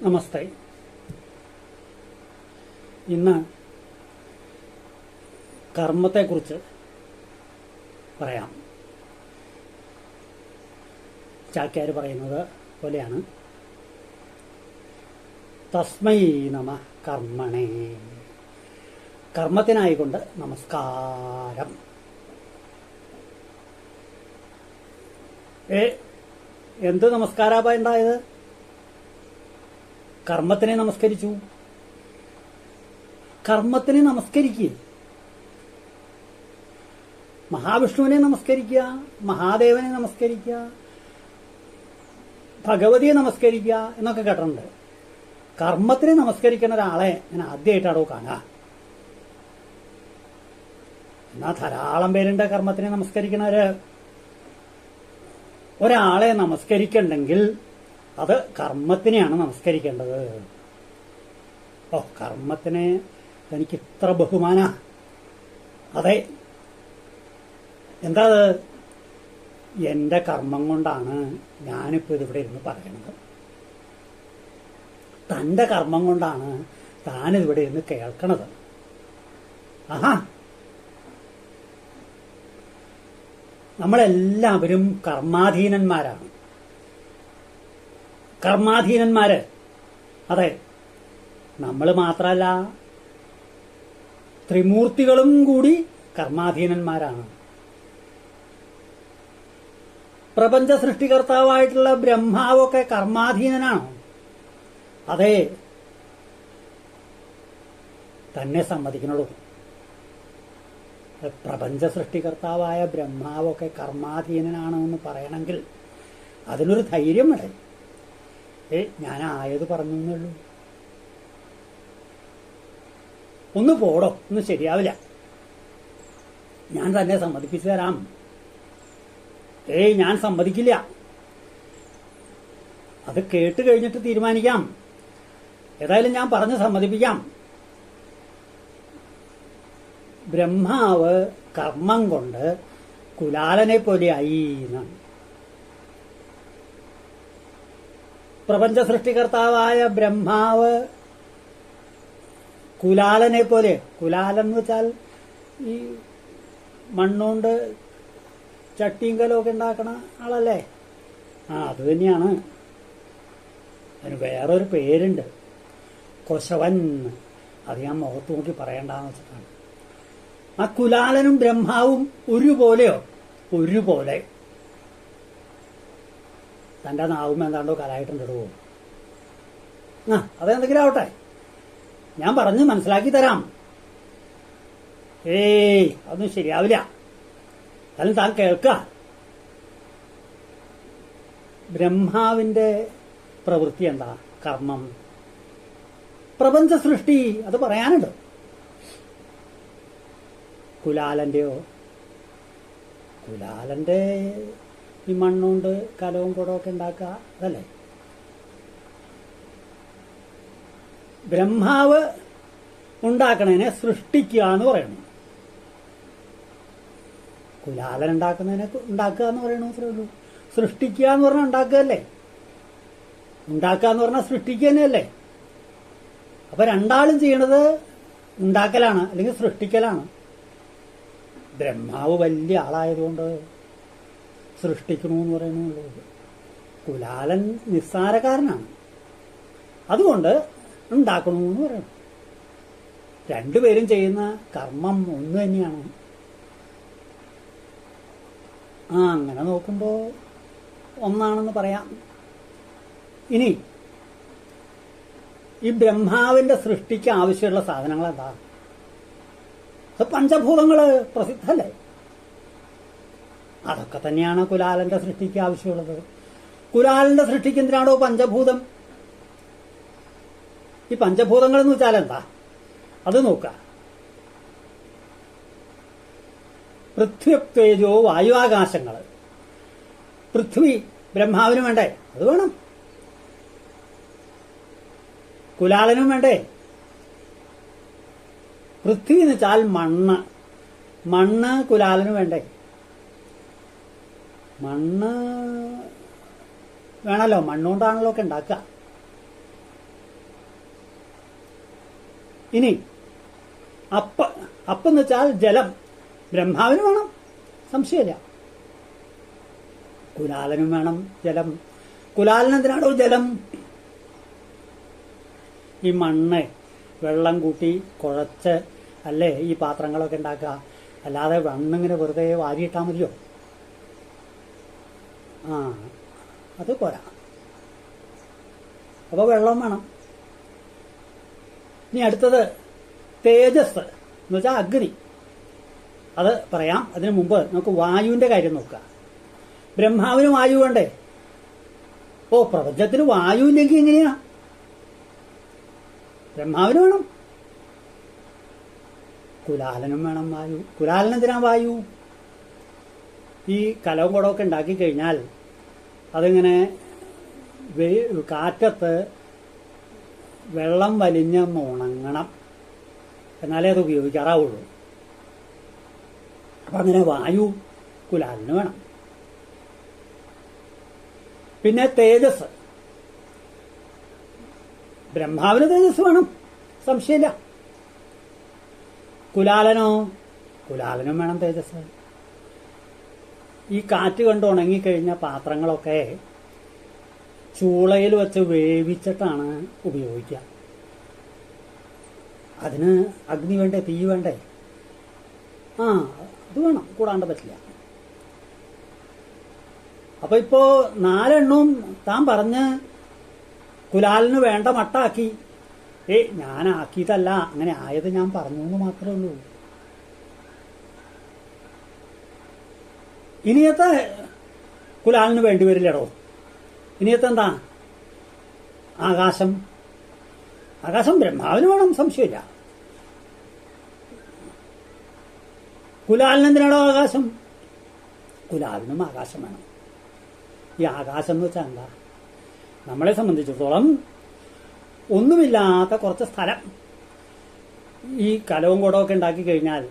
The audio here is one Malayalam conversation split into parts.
നമസ്തേ. ഇന്ന് കർമ്മത്തെക്കുറിച്ച് പറയാം. ചാക്യാർ പറയുന്നത് പോലെയാണ്, തസ്മൈ നമ കർമ്മണേ, കർമ്മത്തിനായിക്കൊണ്ട് നമസ്കാരം. എന്ത് നമസ്കാരാ ഉണ്ടായത്? കർമ്മത്തിനെ നമസ്കരിച്ചു. കർമ്മത്തിനെ നമസ്കരിക്കുക, മഹാവിഷ്ണുവിനെ നമസ്കരിക്കുക, മഹാദേവനെ നമസ്കരിക്കുക, ഭഗവതിയെ നമസ്കരിക്കുക എന്നൊക്കെ കേട്ടിട്ടുണ്ട്. കർമ്മത്തിനെ നമസ്കരിക്കുന്ന ഒരാളെ ഞാൻ ആദ്യമായിട്ടാണോ കാണുക? എന്നാ ധാരാളം പേരുണ്ട് കർമ്മത്തിനെ നമസ്കരിക്കുന്നവര്. ഒരാളെ നമസ്കരിക്കണ്ടെങ്കിൽ അത് കർമ്മത്തിനെയാണ് നമസ്കരിക്കേണ്ടത്. കർമ്മത്തിനെ എനിക്ക് ഇത്ര ബഹുമാന. അതെ, എന്താ അത്? എന്റെ കർമ്മം കൊണ്ടാണ് ഞാനിപ്പോ ഇതിവിടെ ഇരുന്ന് പറയണത്. തന്റെ കർമ്മം കൊണ്ടാണ് താനിവിടെ ഇരുന്ന് കേൾക്കണത്. ആഹാ, നമ്മളെല്ലാവരും കർമാധീനന്മാരാണ്. കർമാധീനന്മാര്, അതെ, നമ്മൾ മാത്രല്ല, ത്രിമൂർത്തികളും കൂടി കർമാധീനന്മാരാണ്. പ്രപഞ്ച സൃഷ്ടികർത്താവായിട്ടുള്ള ബ്രഹ്മാവൊക്കെ കർമാധീനനാണോ? അതെ, തന്നെ സമ്മതിക്കണുള്ളൂ. പ്രപഞ്ച സൃഷ്ടികർത്താവായ ബ്രഹ്മാവൊക്കെ കർമാധീനനാണെന്ന് പറയണമെങ്കിൽ അതിനൊരു ധൈര്യം വേണ്ടേ? ഞാൻ ആയത് പറഞ്ഞു എന്നുള്ളൂ. ഒന്ന് പോടോ, ഒന്നും ശരിയാവില്ല. ഞാൻ തന്നെ സമ്മതിപ്പിച്ചു തരാം. ഞാൻ സമ്മതിക്കില്ല. അത് കേട്ട് കഴിഞ്ഞിട്ട് തീരുമാനിക്കാം. ഏതായാലും ഞാൻ പറഞ്ഞ് സമ്മതിപ്പിക്കാം. ബ്രഹ്മാവ് കർമ്മം കൊണ്ട് കുലാലനെ പോലെയായി എന്നാണ്. പ്രപഞ്ച സൃഷ്ടികർത്താവായ ബ്രഹ്മാവ് കുലാലനെ പോലെ, കുലാലൻ എന്ന് വെച്ചാൽ ഈ മണ്ണുകൊണ്ട് ചട്ടിയും കലമൊക്കെ ഉണ്ടാക്കണ ആളല്ലേ? അത് തന്നെയാണ്. അതിന് വേറൊരു പേരുണ്ട്, കൊശവൻ. അത് ഞാൻ മുഖത്ത് നോക്കി പറയണ്ടെന്ന് വെച്ചിട്ടാണ്. ആ കുലാലനും ബ്രഹ്മാവും ഒരുപോലെയോ? ഒരുപോലെ. തന്റെ നാവും എന്താണ്ടോ കലായിട്ടുണ്ടോ? അതെന്തെങ്കിലും ആവട്ടെ, ഞാൻ പറഞ്ഞ് മനസ്സിലാക്കി തരാം. അതൊന്നും ശരിയാവില്ല. എന്നാലും താൻ കേൾക്കുക. ബ്രഹ്മാവിന്റെ പ്രവൃത്തി എന്താ? കർമ്മം. പ്രപഞ്ച സൃഷ്ടി, അത് പറയാനുണ്ട്. കുലാലന്റെയോ? കുലാലന്റെ ഈ മണ്ണുകൊണ്ട് കലവും കുടമൊക്കെ ഉണ്ടാക്കുക, അതല്ലേ? ബ്രഹ്മാവ് ഉണ്ടാക്കണതിനെ സൃഷ്ടിക്കുക എന്ന് പറയണു. കുലാലൻ ഉണ്ടാക്കുന്നതിനെ ഉണ്ടാക്കുക എന്ന് പറയണു. അത്രേ ഉള്ളൂ. സൃഷ്ടിക്കുക എന്ന് പറഞ്ഞാൽ ഉണ്ടാക്കുകയല്ലേ? ഉണ്ടാക്കുക എന്ന് പറഞ്ഞാൽ സൃഷ്ടിക്കുക തന്നെയല്ലേ? അപ്പൊ രണ്ടാളും ചെയ്യണത് ഉണ്ടാക്കലാണ് അല്ലെങ്കിൽ സൃഷ്ടിക്കലാണ്. ബ്രഹ്മാവ് വലിയ ആളായതുകൊണ്ട് സൃഷ്ടിക്കണമെന്ന് പറയുന്നുള്ളൂ. കുലാലൻ നിസ്സാരക്കാരനാണ്, അതുകൊണ്ട് ഉണ്ടാക്കണമെന്ന് പറയണം. രണ്ടുപേരും ചെയ്യുന്ന കർമ്മം ഒന്ന് തന്നെയാണ്. അങ്ങനെ നോക്കുമ്പോ ഒന്നാണെന്ന് പറയാം. ഇനി ഈ ബ്രഹ്മാവിന്റെ സൃഷ്ടിക്ക് ആവശ്യമുള്ള സാധനങ്ങൾ എന്താ? അത് പഞ്ചഭൂതങ്ങള് പ്രസിദ്ധല്ലേ? അതൊക്കെ തന്നെയാണ് കുലാലന്റെ സൃഷ്ടിക്ക് ആവശ്യമുള്ളത്. കുലാലന്റെ സൃഷ്ടിക്ക് എന്തിനാണോ പഞ്ചഭൂതം? ഈ പഞ്ചഭൂതങ്ങൾ എന്ന് വെച്ചാൽ എന്താ? അത് നോക്കുക. പൃഥ്വി, തേജോ, വായുവാകാശങ്ങള്. പൃഥ്വി ബ്രഹ്മാവിനും വേണ്ടേ? അത് വേണം. കുലാലനും വേണ്ടേ? പൃഥ്വി എന്ന് വെച്ചാൽ മണ്ണ്. മണ്ണ് കുലാലനും വേണ്ടേ? മണ്ണ് വേണമല്ലോ, മണ്ണുകൊണ്ടാണല്ലോ ഒക്കെ ഉണ്ടാക്കുക. ഇനി അപ്പെന്ന് വെച്ചാൽ ജലം. ബ്രഹ്മാവിന് വേണം, സംശയമില്ല. കുലാലനും വേണം ജലം. കുലാലൻ എന്തിനാണോ ജലം? ഈ മണ്ണ് വെള്ളം കൂട്ടി കുഴച്ച് അല്ലേ ഈ പാത്രങ്ങളൊക്കെ ഉണ്ടാക്കുക. അല്ലാതെ മണ്ണിങ്ങനെ വെറുതെ വാരിയിട്ടാൽ മതിയോ? അത് പോരാ. അപ്പോൾ വെള്ളം വേണം. ഇനി അടുത്തത് തേജസ് എന്ന് വെച്ചാൽ അഗ്നി. അത് പറയാം. അതിനു മുമ്പ് നമുക്ക് വായുവിന്റെ കാര്യം നോക്കുക. ബ്രഹ്മാവിന് വായു വേണ്ടേ? പ്രപഞ്ചത്തിന് വായു ഇല്ലെങ്കിൽ എങ്ങനെയാ? ബ്രഹ്മാവിന് വേണം. കുലാലനും വേണം വായു. കുലാലൻ എന്തിനാ വായു? ഈ കലവും കുടമൊക്കെ ഉണ്ടാക്കി കഴിഞ്ഞാൽ അതിങ്ങനെ കാറ്റത്ത് വെള്ളം വലിഞ്ഞൊന്ന് ഉണങ്ങണം, എന്നാലേ അത് ഉപയോഗിക്കാറാവുള്ളൂ. അപ്പൊ അങ്ങനെ വായു കുലാലിന് വേണം. പിന്നെ തേജസ്. ബ്രഹ്മാവിന് തേജസ് വേണം, സംശയമില്ല. കുലാലനോ? കുലാലനും വേണം തേജസ്. ഈ കാറ്റ് കൊണ്ട് ഉണങ്ങിക്കഴിഞ്ഞ പാത്രങ്ങളൊക്കെ ചൂളയിൽ വെച്ച് വേവിച്ചിട്ടാണ് ഉപയോഗിക്കുക. അതിന് അഗ്നി വേണ്ടേ, തീ വേണ്ടേ? അത് വേണം, കൂടാണ്ട് പറ്റില്ല. അപ്പൊ ഇപ്പോ 4 എണ്ണവും താൻ പറഞ്ഞ് കുലാലിന് വേണ്ട മട്ടാക്കി. ഞാനാക്കിയിട്ടല്ല, അങ്ങനെ ആയത് ഞാൻ പറഞ്ഞു എന്ന് മാത്രമേ ഉള്ളൂ. ഇനിയത്തെ കുലാലിന് വേണ്ടിവരില്ലടോ. ഇനിയത്തെ എന്താ? ആകാശം. ആകാശം ബ്രഹ്മാവിന് വേണം, സംശയമില്ല. കുലാലിന് എന്തിനാണോ ആകാശം? കുലാലിനും ആകാശം വേണം. ഈ ആകാശം എന്ന് വെച്ചാൽ എന്താ? നമ്മളെ സംബന്ധിച്ചിടത്തോളം ഒന്നുമില്ലാത്ത കുറച്ച് സ്ഥലം. ഈ കലവും കുടമൊക്കെ ഉണ്ടാക്കി കഴിഞ്ഞാൽ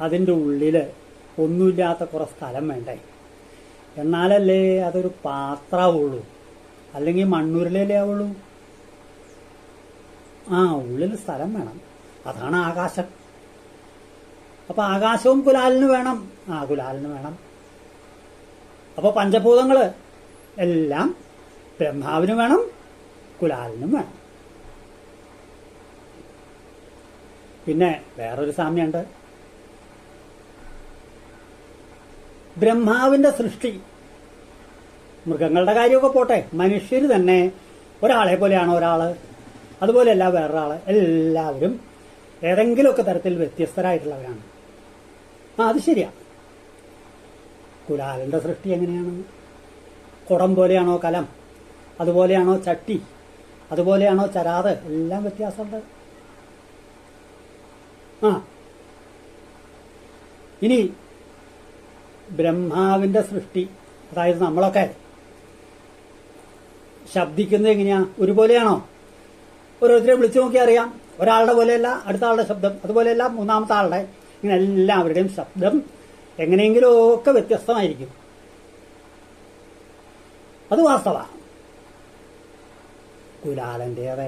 അതിൻ്റെ ഉള്ളില് ഒന്നുമില്ലാത്ത കുറെ സ്ഥലം വേണ്ടേ? എന്നാലല്ലേ അതൊരു പാത്രമാവുള്ളൂ, അല്ലെങ്കിൽ മണ്ണൂരിലല്ലേ ആവുള്ളൂ. ഉള്ളിൽ സ്ഥലം വേണം. അതാണ് ആകാശം. അപ്പൊ ആകാശവും കുലാലിന് വേണം. കുലാലിന് വേണം. അപ്പൊ പഞ്ചഭൂതങ്ങള് എല്ലാം ബ്രഹ്മാവിന് വേണം, കുലാലിനും വേണം. പിന്നെ വേറൊരു സാമ്യമുണ്ട്. ബ്രഹ്മാവിന്റെ സൃഷ്ടി, മൃഗങ്ങളുടെ കാര്യമൊക്കെ പോട്ടെ, മനുഷ്യർ തന്നെ ഒരാളെ പോലെയാണോ ഒരാള്? അതുപോലെയല്ല വേറൊരാള്. എല്ലാവരും ഏതെങ്കിലുമൊക്കെ തരത്തിൽ വ്യത്യസ്തരായിട്ടുള്ളവരാണ്. അത് ശരിയാ. കുലാലന്റെ സൃഷ്ടി എങ്ങനെയാണ്? കുടം പോലെയാണോ കലം? അതുപോലെയാണോ ചട്ടി? അതുപോലെയാണോ ചരാത്? എല്ലാം വ്യത്യാസമുണ്ട്. ഇനി ബ്രഹ്മാവിന്റെ സൃഷ്ടി, അതായത് നമ്മളൊക്കെ ശബ്ദിക്കുന്നത് എങ്ങനെയാ? ഒരുപോലെയാണോ? ഓരോരുത്തരെ വിളിച്ചു നോക്കിയാൽ അറിയാം. ഒരാളുടെ പോലെയല്ല അടുത്ത ആളുടെ ശബ്ദം, അതുപോലെയല്ല മൂന്നാമത്തെ ആളുടെ. ഇങ്ങനെ എല്ലാവരുടെയും ശബ്ദം എങ്ങനെയെങ്കിലുമൊക്കെ വ്യത്യസ്തമായിരിക്കും. അത് വാസ്തവ. കുലാലന്റേത്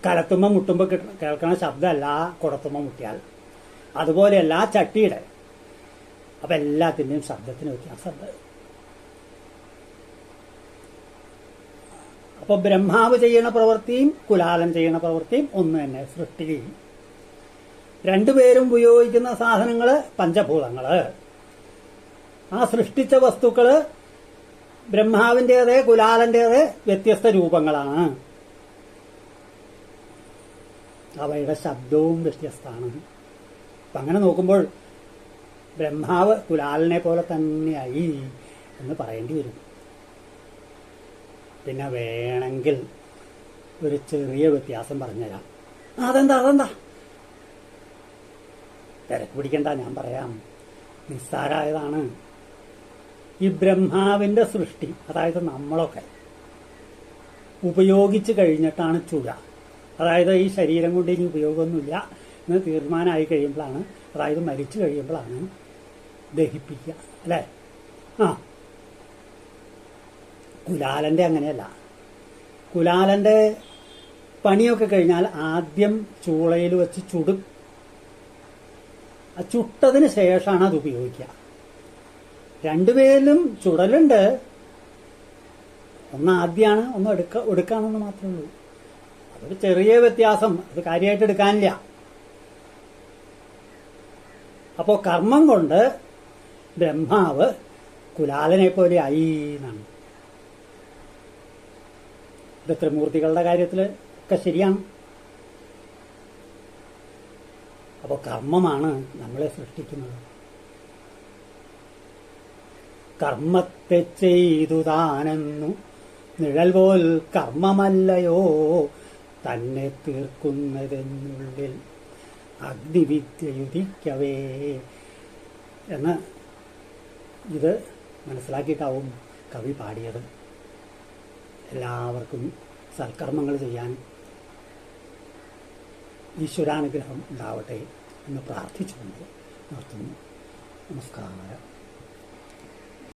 കലത്തുമ്പോ മുട്ടുമ്പോ കേൾക്കണ ശബ്ദമല്ല കുടത്തുമ്പോ മുട്ടിയാൽ. അതുപോലെയല്ല ചട്ടിയുടെ. അപ്പൊ എല്ലാത്തിന്റെയും ശബ്ദത്തിന് വ്യത്യാസമുണ്ട്. അപ്പൊ ബ്രഹ്മാവ് ചെയ്യുന്ന പ്രവൃത്തിയും കുലാലൻ ചെയ്യുന്ന പ്രവൃത്തിയും ഒന്ന് തന്നെ, സൃഷ്ടി. രണ്ടുപേരും ഉപയോഗിക്കുന്ന സാധനങ്ങള് പഞ്ചഭൂതങ്ങള്. ആ സൃഷ്ടിച്ച വസ്തുക്കള് ബ്രഹ്മാവിന്റേത് കുലാലന്റേത് വ്യത്യസ്ത രൂപങ്ങളാണ്. അവയുടെ ശബ്ദവും വ്യത്യസ്തമാണ്. അപ്പൊ അങ്ങനെ നോക്കുമ്പോൾ ബ്രഹ്മാവ് കുലാലനെ പോലെ തന്നെയായി എന്ന് പറയേണ്ടി വരും. പിന്നെ വേണമെങ്കിൽ ഒരു ചെറിയ വ്യത്യാസം പറഞ്ഞുതരാം. അതെന്താ തിരക്ക് പിടിക്കണ്ട, ഞാൻ പറയാം. നിസ്സാരായതാണ്. ഈ ബ്രഹ്മാവിന്റെ സൃഷ്ടി, അതായത് നമ്മളൊക്കെ ഉപയോഗിച്ച് കഴിഞ്ഞിട്ടാണ് ചുഴ, അതായത് ഈ ശരീരം കൊണ്ട് ഇനി ഉപയോഗമൊന്നുമില്ല എന്ന് തീരുമാനമായി കഴിയുമ്പോഴാണ്, അതായത് മരിച്ചു കഴിയുമ്പോഴാണ് ദഹിപ്പിക്കുക, അല്ലേ? കുലാലന്റെ അങ്ങനെയല്ല. കുലാലന്റെ പണിയൊക്കെ കഴിഞ്ഞാൽ ആദ്യം ചൂളയിൽ വെച്ച് ചുടും. ആ ചുട്ടതിന് ശേഷമാണ് അത് ഉപയോഗിക്കുക. രണ്ടുപേരിലും ചുടലുണ്ട്. ഒന്ന് ആദ്യമാണ്, ഒന്ന് എടുക്കാണെന്ന് മാത്രമേ ഉള്ളൂ. അതൊരു ചെറിയ വ്യത്യാസം, അത് കാര്യമായിട്ട് എടുക്കാനില്ല. അപ്പോ കർമ്മം കൊണ്ട് ബ്രഹ്മാവ് കുലാലനെ പോലെ ആയി എന്നാണ്. ഇത് ത്രിമൂർത്തികളുടെ കാര്യത്തിൽ ഒക്കെ ശരിയാണ്. അപ്പോൾ കർമ്മമാണ് നമ്മളെ സൃഷ്ടിക്കുന്നത്. കർമ്മത്തെ ചെയ്തു താനെന്നു നിഴൽ പോൽ കർമ്മമല്ലയോ തന്നെ തീർക്കുന്നതെന്നുള്ളിൽ അഗ്നിവിദ്യയുദിക്കവേ എന്ന് ഇത് മനസ്സിലാക്കിയിട്ടാവും കവി പാടിയത്. എല്ലാവർക്കും സൽക്കർമ്മങ്ങൾ ചെയ്യാൻ ഈശ്വരാനുഗ്രഹം ഉണ്ടാവട്ടെ എന്ന് പ്രാർത്ഥിച്ചുകൊണ്ട് നിർത്തുന്നു. നമസ്കാരം.